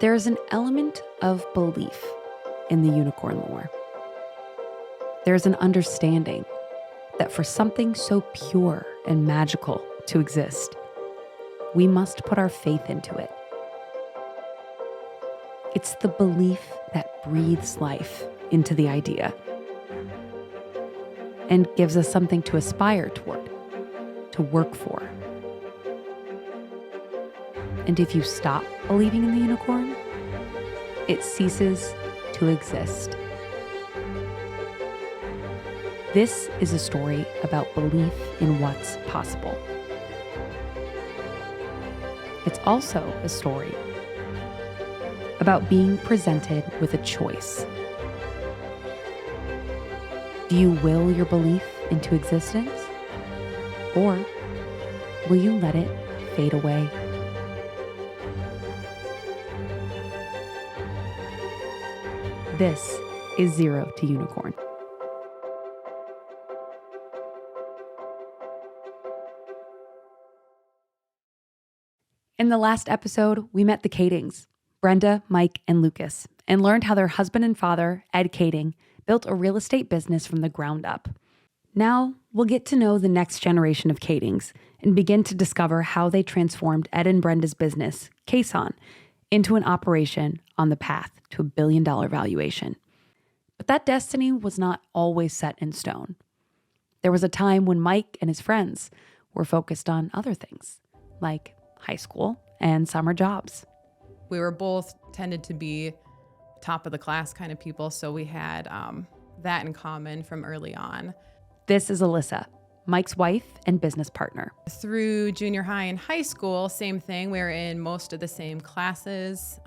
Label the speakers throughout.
Speaker 1: There's an element of belief in the unicorn lore. There's an understanding that for something so pure and magical to exist, we must put our faith into it. It's the belief that breathes life into the idea and gives us something to aspire toward, to work for. And if you stop believing in the unicorn, it ceases to exist. This is a story about belief in what's possible. It's also a story about being presented with a choice. Do you will your belief into existence? Or will you let it fade away? This is Zero to Unicorn. In the last episode, we met the Kaedings, Brenda, Mike, and Lucas, and learned how their husband and father, Ed Kaeding, built a real estate business from the ground up. Now, we'll get to know the next generation of Kaedings and begin to discover how they transformed Ed and Brenda's business, Kason, into an operation on the path to $1 billion valuation. But that destiny was not always set in stone. There was a time when Mike and his friends were focused on other things, like high school and summer jobs.
Speaker 2: We were both tended to be top of the class kind of people, so we had that in common from early on.
Speaker 1: This is Alyssa, Mike's wife and business partner.
Speaker 2: Through junior high and high school, same thing. We were in most of the same classes,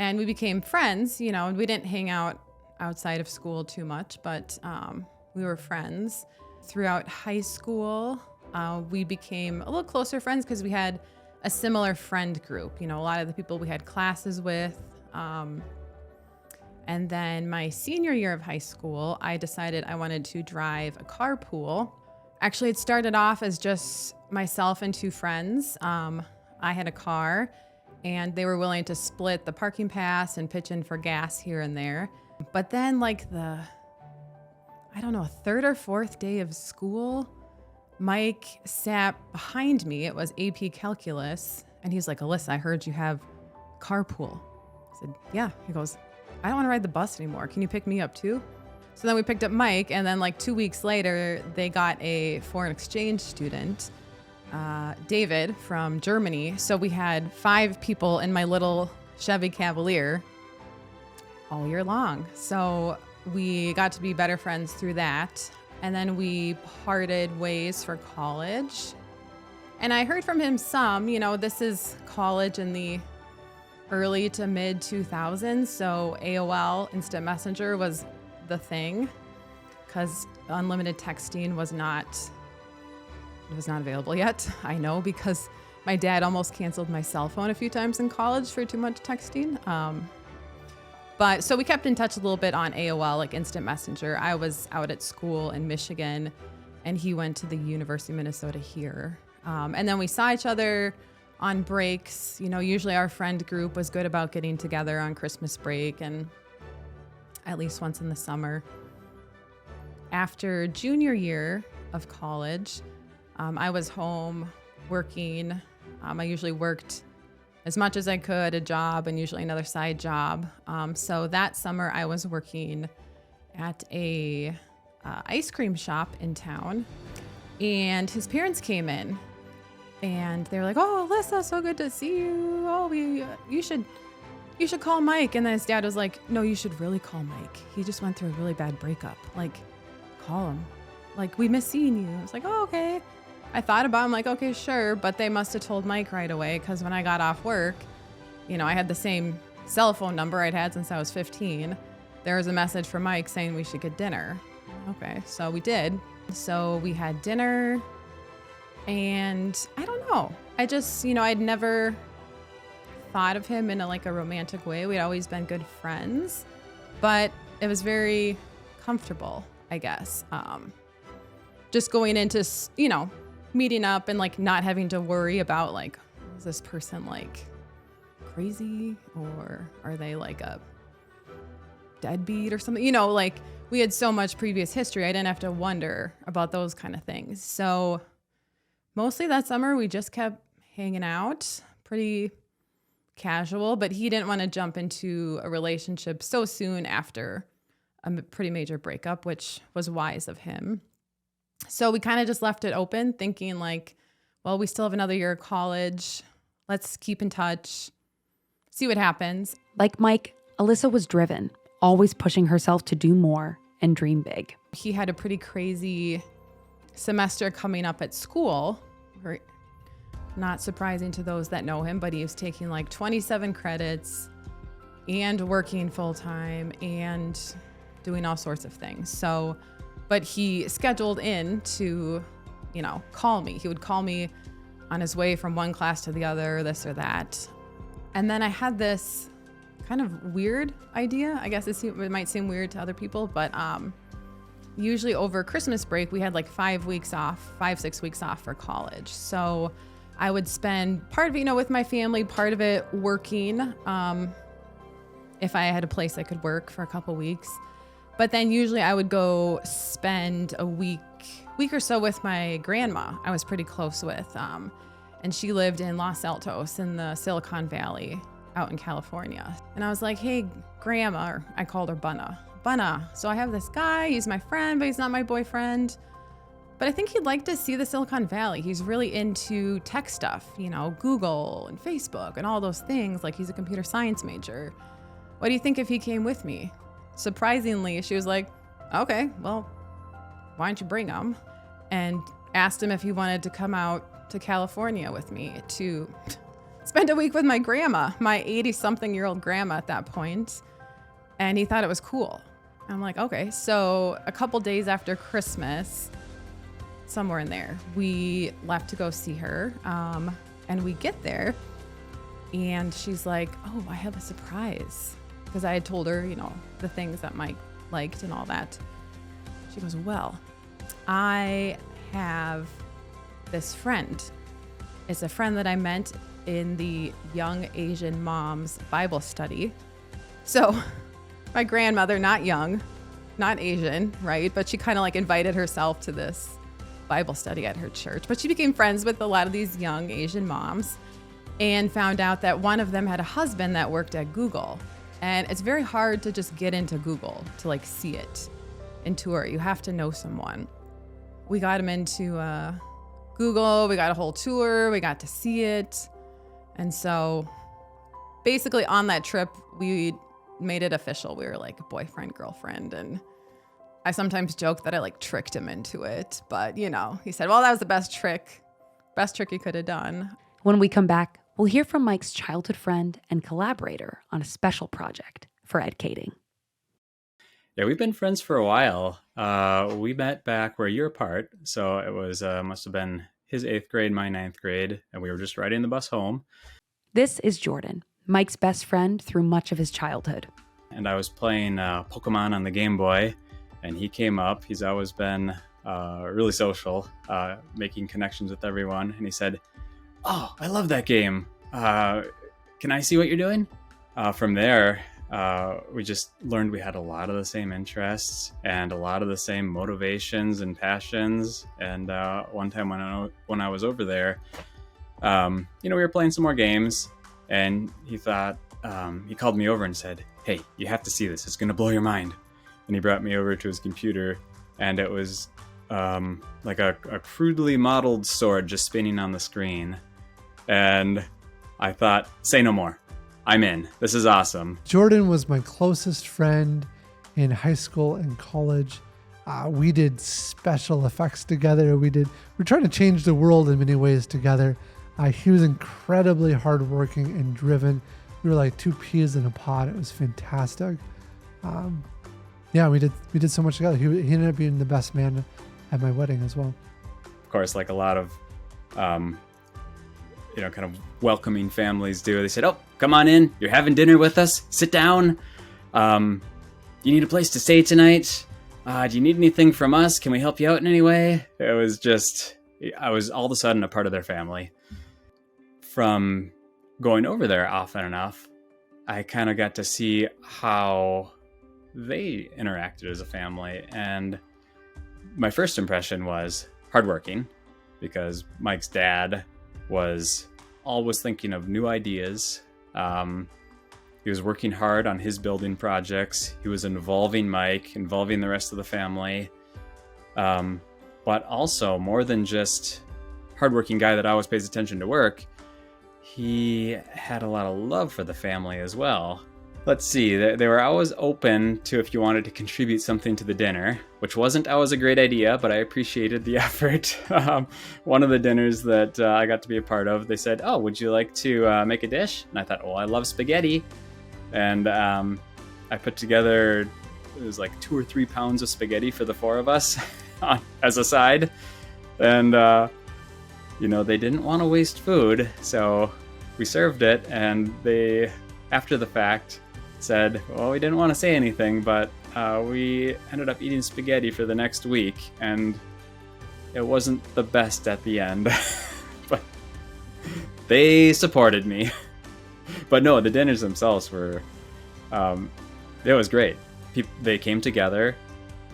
Speaker 2: and we became friends. You know, we didn't hang out outside of school too much, but we were friends. Throughout high school, we became a little closer friends because we had a similar friend group. You know, a lot of the people we had classes with. And then my senior year of high school, I decided I wanted to drive a carpool. Actually, it started off as just myself and two friends. I had a car, and they were willing to split the parking pass and pitch in for gas here and there. But then like third or fourth day of school, Mike sat behind me. It was AP Calculus. And he's like, Alyssa, I heard you have carpool. I said, yeah. He goes, I don't want to ride the bus anymore. Can you pick me up too? So then we picked up Mike. And then like 2 weeks later, they got a foreign exchange student, David from Germany. So we had 5 people in my little Chevy Cavalier all year long. So we got to be better friends through that. And then we parted ways for college. And I heard from him some, you know, this is college in the early to mid 2000s. So AOL, Instant Messenger, was the thing because unlimited texting was not available yet. I know because my dad almost canceled my cell phone a few times in college for too much texting. But so we kept in touch a little bit on AOL, like Instant Messenger. I was out at school in Michigan, and he went to the University of Minnesota here. And then we saw each other on breaks. You know, usually our friend group was good about getting together on Christmas break and at least once in the summer. After junior year of college, I was home working. I usually worked as much as I could, a job and usually another side job. So that summer I was working at a ice cream shop in town, and his parents came in and they were like, oh, Alyssa, so good to see you. Oh, you should call Mike. And then his dad was like, no, you should really call Mike. He just went through a really bad breakup. Like, call him. Like, we miss seeing you. I was like, oh, okay. I thought about it. I'm like, okay, sure. But they must have told Mike right away because when I got off work, you know, I had the same cell phone number I'd had since I was 15. There was a message from Mike saying we should get dinner. Okay, so we did. So we had dinner, and I don't know. I just, you know, I'd never thought of him in a romantic way. We'd always been good friends, but it was very comfortable, I guess. Just going into, you know, meeting up and like not having to worry about like, is this person like crazy, or are they like a deadbeat or something? You know, like we had so much previous history. I didn't have to wonder about those kind of things. So mostly that summer, we just kept hanging out, pretty casual, but he didn't want to jump into a relationship so soon after a pretty major breakup, which was wise of him. So we kind of just left it open, thinking like, well, we still have another year of college. Let's keep in touch, see what happens.
Speaker 1: Like Mike, Alyssa was driven, always pushing herself to do more and dream big.
Speaker 2: He had a pretty crazy semester coming up at school. Not surprising to those that know him, but he was taking like 27 credits and working full time and doing all sorts of things. So, but he scheduled in to, you know, call me. He would call me on his way from one class to the other, this or that. And then I had this kind of weird idea. I guess it might seem weird to other people, but usually over Christmas break, we had like 5 weeks off, 6 weeks off for college. So I would spend part of it, you know, with my family, part of it working, if I had a place I could work for a couple weeks. But then usually I would go spend a week or so with my grandma I was pretty close with. And she lived in Los Altos in the Silicon Valley out in California. And I was like, hey, Grandma, or I called her Bunna, so I have this guy, he's my friend, but he's not my boyfriend. But I think he'd like to see the Silicon Valley. He's really into tech stuff, you know, Google and Facebook and all those things. Like he's a computer science major. What do you think if he came with me? Surprisingly, she was like, okay, well, why don't you bring him? And asked him if he wanted to come out to California with me to spend a week with my grandma, my 80-something-year-old grandma at that point. And he thought it was cool. I'm like, okay. So a couple days after Christmas, somewhere in there, we left to go see her. And we get there and she's like, oh, I have a surprise. Because I had told her, you know, the things that Mike liked and all that. She goes, well, I have this friend. It's a friend that I met in the Young Asian Moms Bible study. So my grandmother, not young, not Asian, right? But she kind of like invited herself to this Bible study at her church. But she became friends with a lot of these young Asian moms and found out that one of them had a husband that worked at Google. And it's very hard to just get into Google to like see it and tour. You have to know someone. We got him into Google. We got a whole tour. We got to see it. And so basically on that trip, we made it official. We were like boyfriend, girlfriend. And I sometimes joke that I like tricked him into it. But, you know, he said, well, that was the best trick he could have done.
Speaker 1: When we come back, we'll hear from Mike's childhood friend and collaborator on a special project for Ed Kaeding.
Speaker 3: Yeah, we've been friends for a while. We met back where you're apart. So it was must have been his 8th grade, my 9th grade, and we were just riding the bus home.
Speaker 1: This is Jordan, Mike's best friend through much of his childhood.
Speaker 3: And I was playing Pokemon on the Game Boy, and he came up. He's always been really social, making connections with everyone. And he said, oh, I love that game. Can I see what you're doing? From there, we just learned we had a lot of the same interests and a lot of the same motivations and passions. And one time when I was over there, we were playing some more games, and he thought, he called me over and said, hey, you have to see this. It's going to blow your mind. And he brought me over to his computer, and it was like a crudely modeled sword just spinning on the screen. And I thought, say no more. I'm in. This is awesome.
Speaker 4: Jordan was my closest friend in high school and college. We did special effects together. We're trying to change the world in many ways together. He was incredibly hardworking and driven. We were like two peas in a pod. It was fantastic. We did so much together. He ended up being the best man at my wedding as well.
Speaker 3: Of course, like a lot of kind of welcoming families do. They said, oh, come on in. You're having dinner with us. Sit down. You need a place to stay tonight. Do you need anything from us? Can we help you out in any way? It was just, I was all of a sudden a part of their family. From going over there often enough, I kind of got to see how they interacted as a family. And my first impression was hardworking, because Mike's dad was always thinking of new ideas. He was working hard on his building projects. He was involving Mike, involving the rest of the family. But also, more than just hardworking guy that always pays attention to work, he had a lot of love for the family as well. Let's see, they were always open to if you wanted to contribute something to the dinner, which wasn't always a great idea, but I appreciated the effort. One of the dinners that I got to be a part of, they said, "Oh, would you like to make a dish?" And I thought, "Oh, I love spaghetti." And I put together, it was like 2 or 3 pounds of spaghetti for the 4 of us as a side. And, they didn't want to waste food, so we served it, and they, after the fact, said, well, we didn't want to say anything, but we ended up eating spaghetti for the next week, and it wasn't the best at the end. But they supported me. But no, the dinners themselves were, it was great. They came together.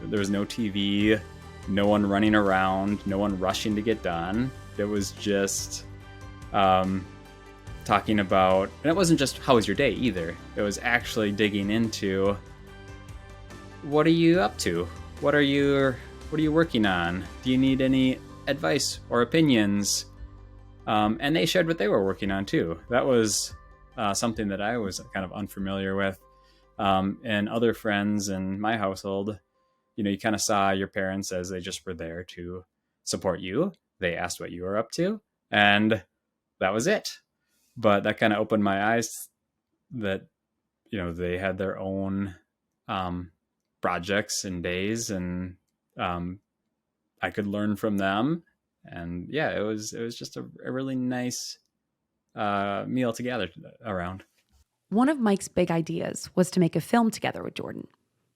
Speaker 3: There was no TV, no one running around, no one rushing to get done. It was just talking about, and it wasn't just how was your day either. It was actually digging into, what are you up to? What are you working on? Do you need any advice or opinions? And they shared what they were working on too. That was something that I was kind of unfamiliar with. And other friends in my household, you kind of saw your parents as they just were there to support you. They asked what you were up to, and that was it. But that kind of opened my eyes that, they had their own projects and days, and I could learn from them. And yeah, it was just a really nice meal to gather around.
Speaker 1: One of Mike's big ideas was to make a film together with Jordan.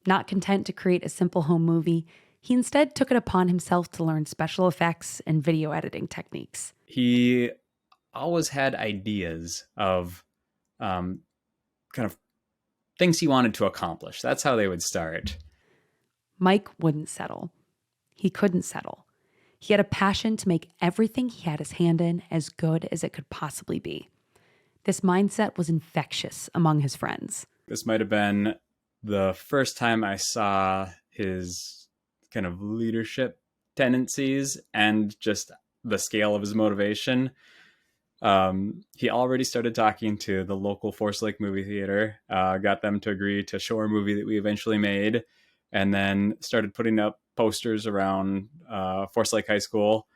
Speaker 1: Not content to create a simple home movie, he instead took it upon himself to learn special effects and video editing techniques.
Speaker 3: He always had ideas of kind of things he wanted to accomplish. That's how they would start.
Speaker 1: Mike wouldn't settle. He couldn't settle. He had a passion to make everything he had his hand in as good as it could possibly be. This mindset was infectious among his friends.
Speaker 3: This might have been the first time I saw his kind of leadership tendencies and just the scale of his motivation. He already started talking to the local Forest Lake movie theater, got them to agree to show our movie that we eventually made, and then started putting up posters around Forest Lake High School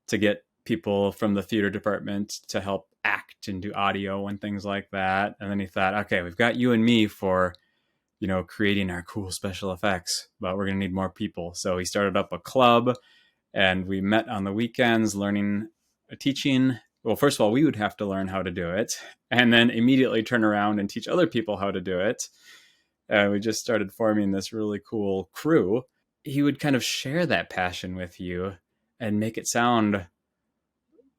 Speaker 3: to get people from the theater department to help act and do audio and things like that. And then he thought, okay, we've got you and me for creating our cool special effects, but we're going to need more people. So he started up a club, and we met on the weekends teaching. Well, first of all, we would have to learn how to do it, and then immediately turn around and teach other people how to do it. And we just started forming this really cool crew. He would kind of share that passion with you and make it sound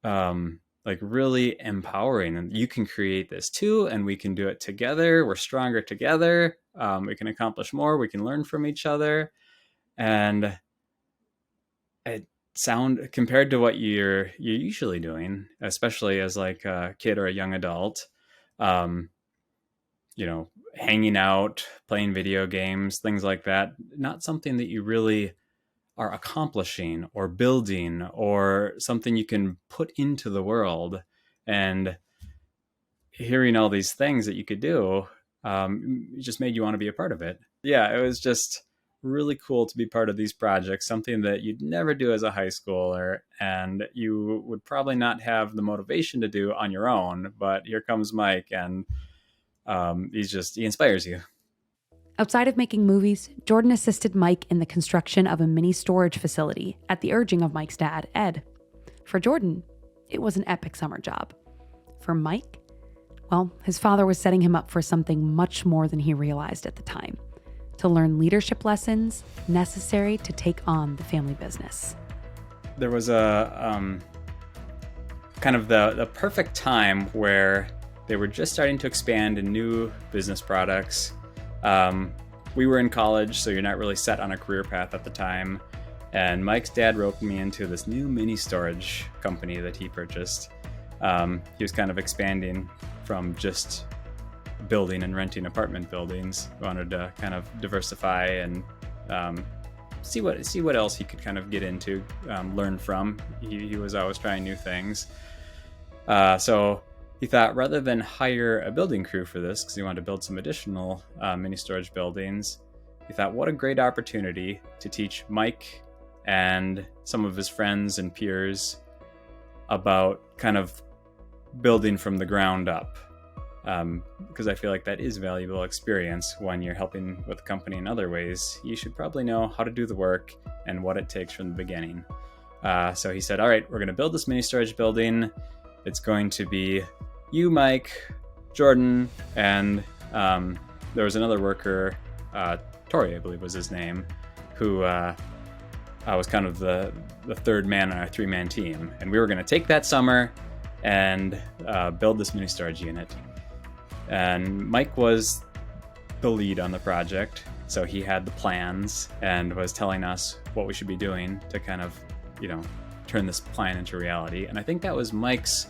Speaker 3: like really empowering. And you can create this too, and we can do it together. We're stronger together. We can accomplish more. We can learn from each other. And it compared to what you're usually doing, especially as like a kid or a young adult, hanging out, playing video games, things like that, not something that you really are accomplishing or building or something you can put into the world. And hearing all these things that you could do, it just made you want to be a part of it. Yeah, it was just really cool to be part of these projects, something that you'd never do as a high schooler, and you would probably not have the motivation to do on your own. But here comes Mike, and he inspires you.
Speaker 1: Outside of making movies, Jordan assisted Mike in the construction of a mini storage facility at the urging of Mike's dad, Ed. For Jordan, it was an epic summer job. For Mike, well, his father was setting him up for something much more than he realized at the time: to learn leadership lessons necessary to take on the family business.
Speaker 3: There was a kind of the perfect time where They were just starting to expand in new business products. We were in college, so you're not really set on a career path at the time. And Mike's dad roped me into this new mini storage company that he purchased. He was kind of expanding from just building and renting apartment buildings. He wanted to kind of diversify and see what else he could kind of get into, learn from. He was always trying new things. So he thought, rather than hire a building crew for this, because he wanted to build some additional mini storage buildings, he thought, what a great opportunity to teach Mike and some of his friends and peers about kind of building from the ground up. Because I feel like that is valuable experience when you're helping with the company in other ways. You should probably know how to do the work and what it takes from the beginning. So he said, all right, we're going to build this mini storage building. It's going to be you, Mike, Jordan, and there was another worker, Tori, I believe was his name, who was kind of the third man on our 3-man team. And we were going to take that summer and build this mini storage unit. And Mike was the lead on the project, so he had the plans and was telling us what we should be doing to kind of, turn this plan into reality. And I think that was Mike's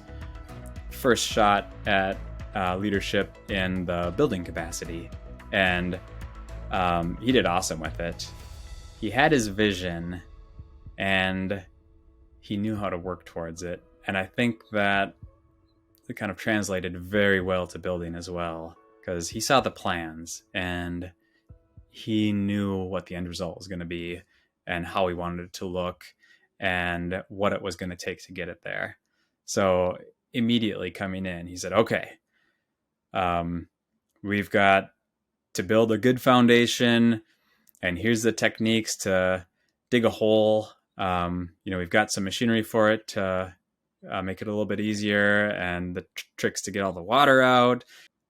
Speaker 3: first shot at leadership in the building capacity. And he did awesome with it. He had his vision and he knew how to work towards it. And I think that it kind of translated very well to building as well, because he saw the plans and he knew what the end result was going to be and how he wanted it to look and what it was going to take to get it there. So immediately coming in, he said, okay, we've got to build a good foundation, and here's the techniques to dig a hole. We've got some machinery for it to make it a little bit easier, and the tricks to get all the water out.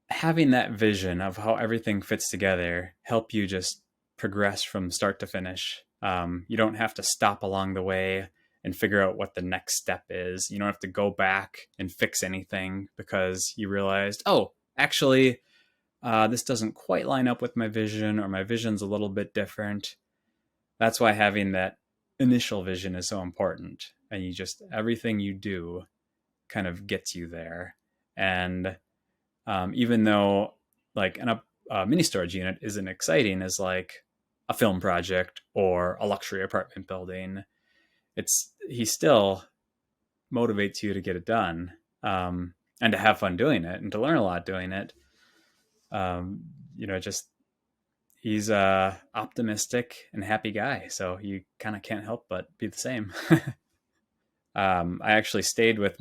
Speaker 3: Having that vision of how everything fits together help you just progress from start to finish. You don't have to stop along the way and figure out what the next step is. You don't have to go back and fix anything because you realized, oh, actually, this doesn't quite line up with my vision, or my vision's a little bit different. That's why having that initial vision is so important. And everything you do kind of gets you there. And even though like a mini storage unit isn't exciting as like a film project or a luxury apartment building, he still motivates you to get it done, and to have fun doing it and to learn a lot doing it. He's a optimistic and happy guy. So you kind of can't help but be the same. I actually stayed with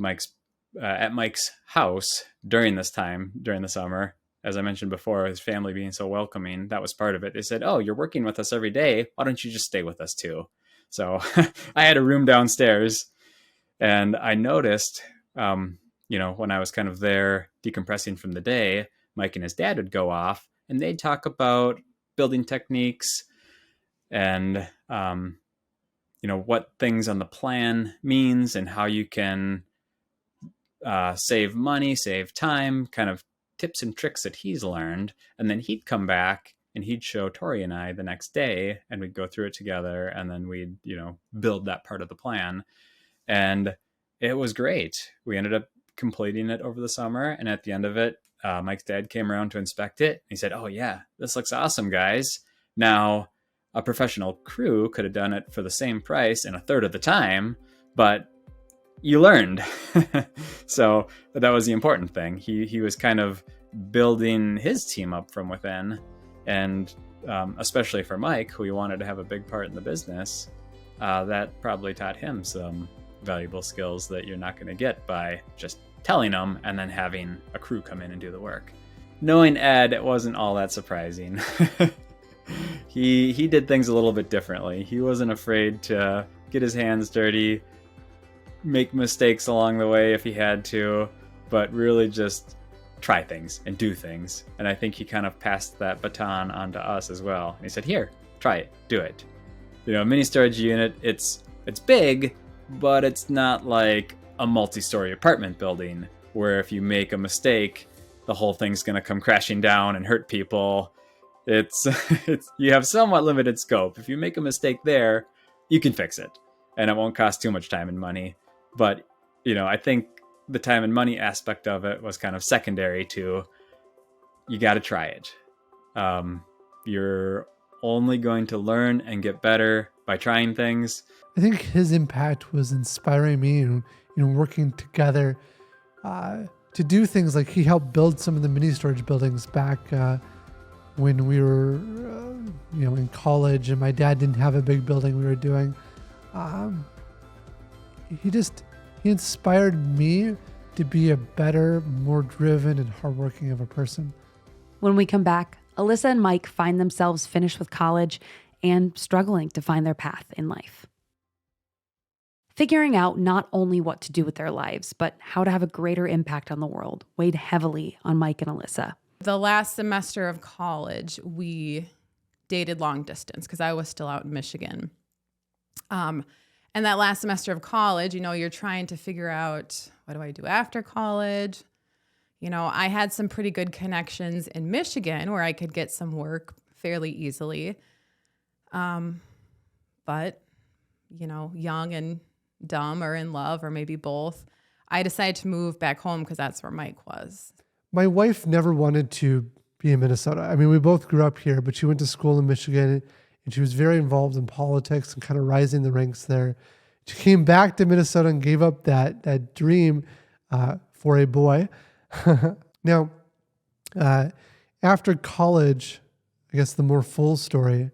Speaker 3: at Mike's house during the summer. As I mentioned before, his family being so welcoming, that was part of it. They said, oh, you're working with us every day. Why don't you just stay with us too? So I had a room downstairs, and I noticed, when I was kind of there decompressing from the day, Mike and his dad would go off and they'd talk about building techniques and, what things on the plan means and how you can save money, save time, kind of tips and tricks that he's learned. And then he'd come back and he'd show Tori and I the next day, and we'd go through it together, and then we'd, build that part of the plan. And it was great. We ended up completing it over the summer. And at the end of it, Mike's dad came around to inspect it. He said, oh yeah, this looks awesome, guys. Now, a professional crew could have done it for the same price in a third of the time, but you learned. So that was the important thing. He was kind of building his team up from within. And especially for Mike, who he wanted to have a big part in the business, that probably taught him some valuable skills that you're not going to get by just telling him and then having a crew come in and do the work. Knowing Ed, it wasn't all that surprising. He did things a little bit differently. He wasn't afraid to get his hands dirty, make mistakes along the way if he had to, but really just try things and do things. And I think he kind of passed that baton on to us as well. And he said, here, try it, do it. A mini storage unit, it's big, but it's not like a multi-story apartment building where if you make a mistake, the whole thing's going to come crashing down and hurt people. It's you have somewhat limited scope. If you make a mistake there, you can fix it, and it won't cost too much time and money. But I think the time and money aspect of it was kind of secondary to, you got to try it. You're only going to learn and get better by trying things.
Speaker 4: I think his impact was inspiring me, and working together to do things like he helped build some of the mini storage buildings back when we were, in college, and my dad didn't have a big building we were doing. He inspired me to be a better, more driven and hardworking of a person.
Speaker 1: When we come back, Alyssa and Mike find themselves finished with college and struggling to find their path in life. Figuring out not only what to do with their lives, but how to have a greater impact on the world weighed heavily on Mike and Alyssa.
Speaker 2: The last semester of college, we dated long distance because I was still out in Michigan. And that last semester of college, you're trying to figure out, what do I do after college? I had some pretty good connections in Michigan where I could get some work fairly easily. But, young and dumb or in love or maybe both, I decided to move back home because that's where Mike was.
Speaker 4: My wife never wanted to be in Minnesota. I mean, we both grew up here, but she went to school in Michigan, and she was very involved in politics and kind of rising the ranks there. She came back to Minnesota and gave up that dream for a boy. Now, after college, I guess the more full story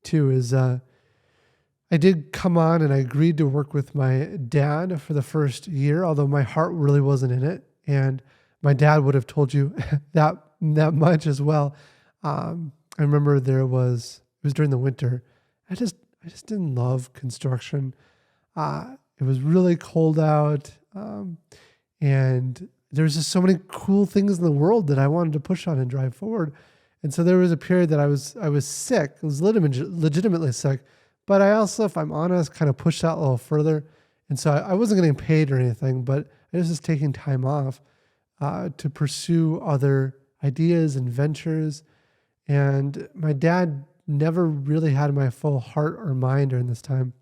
Speaker 4: too is I did come on and I agreed to work with my dad for the first year, although my heart really wasn't in it. And my dad would have told you that much as well. I remember it was during the winter. I just didn't love construction. It was really cold out. And there's just so many cool things in the world that I wanted to push on and drive forward. And so there was a period that I was sick. I was legitimately sick. But I also, if I'm honest, kind of pushed that a little further. And so I wasn't getting paid or anything, but I was just taking time off to pursue other ideas and ventures. And my dad never really had my full heart or mind during this time.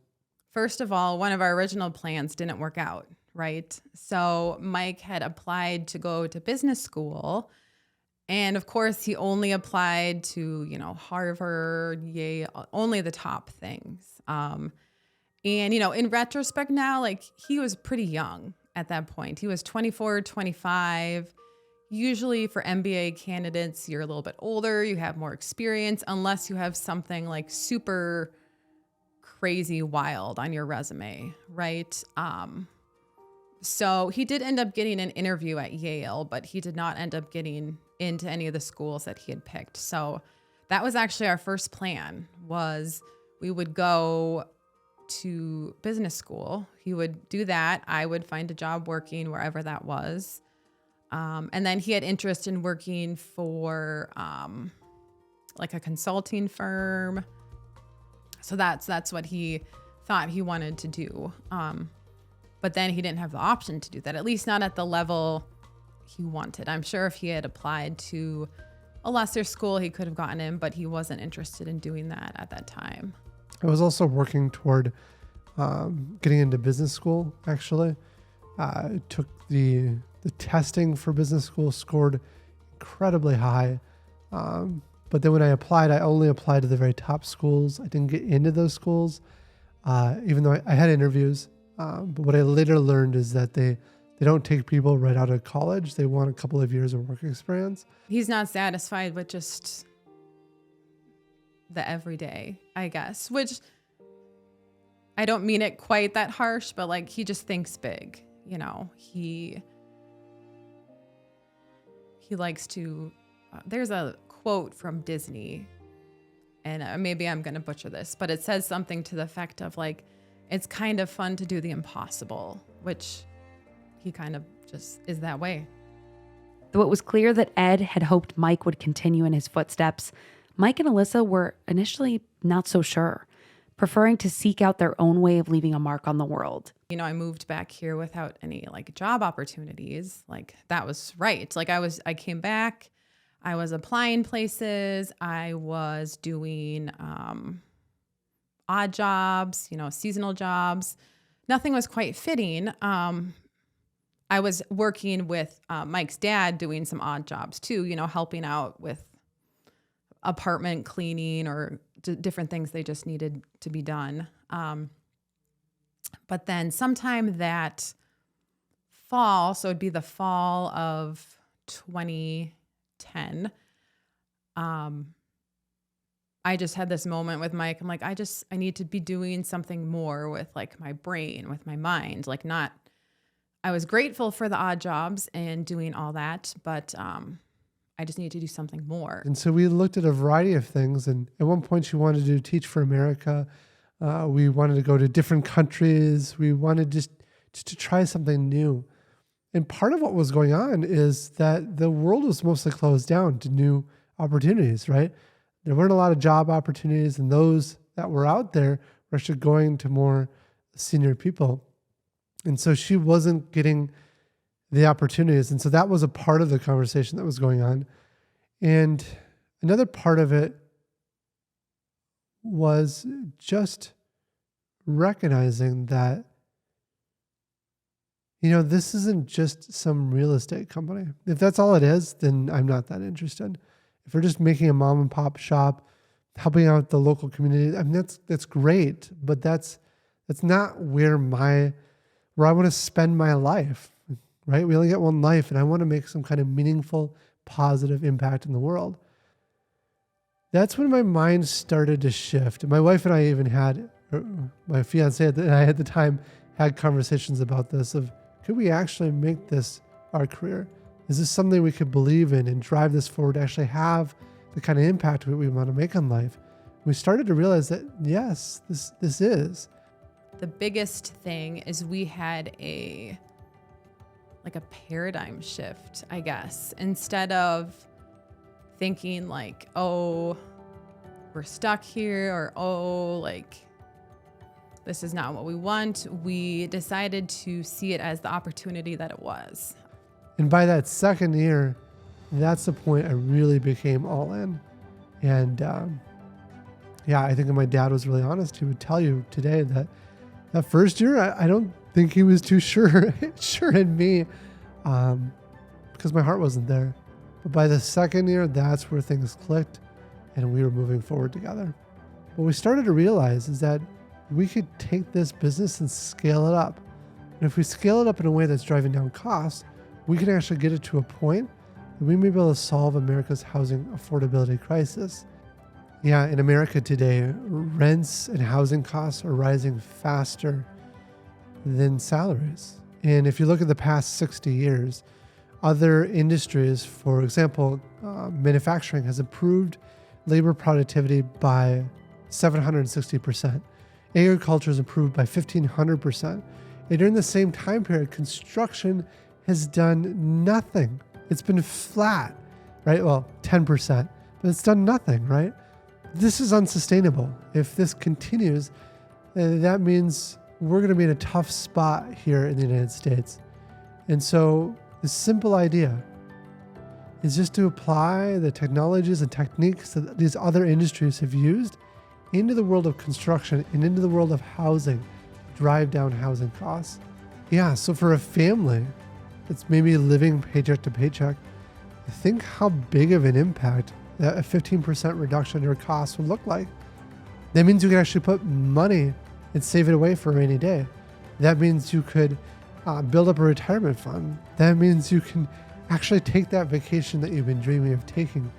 Speaker 2: First of all, one of our original plans didn't work out, right? So Mike had applied to go to business school. And of course, he only applied to, Harvard, Yale, only the top things. And, in retrospect now, he was pretty young at that point. He was 24, 25. Usually for MBA candidates, you're a little bit older, you have more experience, unless you have something super crazy wild on your resume, right? So he did end up getting an interview at Yale, but he did not end up getting into any of the schools that he had picked. So that was actually our first plan, was we would go to business school. He would do that. I would find a job working wherever that was. And then he had interest in working for a consulting firm. So that's what he thought he wanted to do. But then he didn't have the option to do that, at least not at the level he wanted. I'm sure if he had applied to a lesser school, he could have gotten in, but he wasn't interested in doing that at that time.
Speaker 4: I was also working toward getting into business school, actually. I took the testing for business school, scored incredibly high. But then when I applied, I only applied to the very top schools. I didn't get into those schools, even though I had interviews. But what I later learned is that they don't take people right out of college. They want a couple of years of work experience.
Speaker 2: He's not satisfied with just the everyday, I guess, which I don't mean it quite that harsh, but he just thinks big. He likes to, there's a quote from Disney, and maybe I'm going to butcher this, but it says something to the effect of it's kind of fun to do the impossible, which he kind of just is that way.
Speaker 1: Though it was clear that Ed had hoped Mike would continue in his footsteps, Mike and Alyssa were initially not so sure. preferring to seek out their own way of leaving a mark on the world.
Speaker 2: You know, I moved back here without any like job opportunities. Like that was right. Like I came back, I was applying places, I was doing odd jobs, you know, seasonal jobs. Nothing was quite fitting. I was working with Mike's dad doing some odd jobs too, you know, helping out with apartment cleaning or different things they just needed to be done. But then sometime that fall, so it'd be the fall of 2010, I just had this moment with Mike. I'm like, I need to be doing something more with like my brain, with my mind, like I was grateful for the odd jobs and doing all that, but I just needed to do something more.
Speaker 4: And so we looked at a variety of things. And at one point she wanted to teach for America. We wanted to go to different countries. We wanted just to try something new. And part of what was going on is that the world was mostly closed down to new opportunities, right? There weren't a lot of job opportunities, and those that were out there were actually going to more senior people. And so she wasn't getting the opportunities. And so that was a part of the conversation that was going on. And another part of it was just recognizing that, you know, this isn't just some real estate company. If that's all it is, then I'm not that interested. If we're just making a mom and pop shop, helping out the local community, I mean, that's great, but that's not where I want to spend my life, right? We only get one life, and I want to make some kind of meaningful, positive impact in the world. That's when my mind started to shift. My wife and I even had, my fiance and I at the time had conversations about this of, could we actually make this our career? Is this something we could believe in and drive this forward to actually have the kind of impact that we want to make on life? We started to realize that, yes, this is.
Speaker 2: The biggest thing is we had a paradigm shift, I guess. Instead of thinking like, oh, we're stuck here, or oh, like, this is not what we want, we decided to see it as the opportunity that it was.
Speaker 4: And by that second year, that's the point I really became all in. And I think my dad was really honest. He would tell you today that first year, I don't think he was too sure in me because my heart wasn't there. But by the second year, that's where things clicked and we were moving forward together. What we started to realize is that we could take this business and scale it up. And if we scale it up in a way that's driving down costs, we can actually get it to a point that we may be able to solve America's housing affordability crisis. Yeah, in America today, rents and housing costs are rising faster than salaries. And if you look at the past 60 years, other industries, for example, manufacturing has improved labor productivity by 760%. Agriculture has improved by 1,500%. And during the same time period, construction has done nothing. It's been flat, right? Well, 10%, but it's done nothing, right? This is unsustainable. If this continues, that means we're going to be in a tough spot here in the United States. And so the simple idea is just to apply the technologies and techniques that these other industries have used into the world of construction and into the world of housing, drive down housing costs. Yeah, so for a family that's maybe living paycheck to paycheck, think how big of an impact that a 15% reduction in your costs would look like. That means you can actually put money and save it away for a rainy day. That means you could build up a retirement fund. That means you can actually take that vacation that you've been dreaming of taking.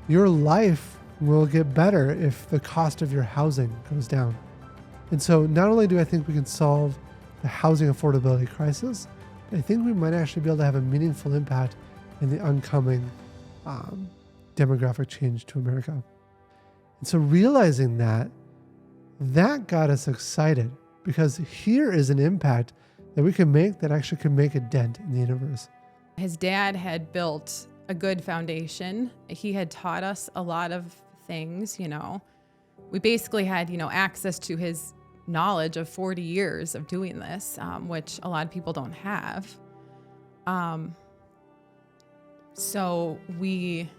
Speaker 4: Your life will get better if the cost of your housing goes down. And so not only do I think we can solve the housing affordability crisis, I think we might actually be able to have a meaningful impact in the oncoming demographic change to America. And so realizing that got us excited, because here is an impact that we can make that actually can make a dent in the universe.
Speaker 2: His dad had built a good foundation. He had taught us a lot of things, you know, we basically had, access to his knowledge of 40 years of doing this, which a lot of people don't have. So we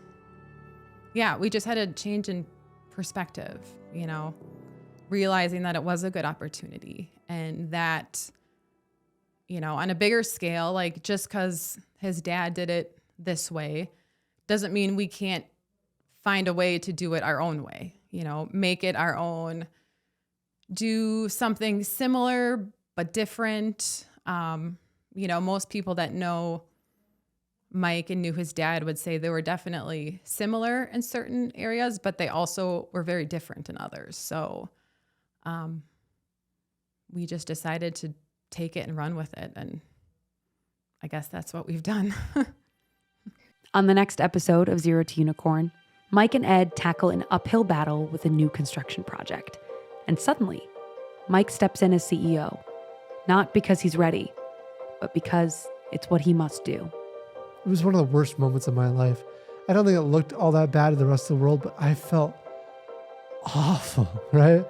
Speaker 2: just had a change in perspective, realizing that it was a good opportunity, and that, on a bigger scale, like, just because his dad did it this way doesn't mean we can't find a way to do it our own way, make it our own, do something similar but different. Most people that know Mike and knew his dad would say they were definitely similar in certain areas, but they also were very different in others. So we just decided to take it and run with it. And I guess that's what we've done.
Speaker 1: On the next episode of Zero to Unicorn, Mike and Ed tackle an uphill battle with a new construction project. And suddenly, Mike steps in as CEO, not because he's ready, but because it's what he must do.
Speaker 4: It was one of the worst moments of my life. I don't think it looked all that bad to the rest of the world, but I felt awful, right?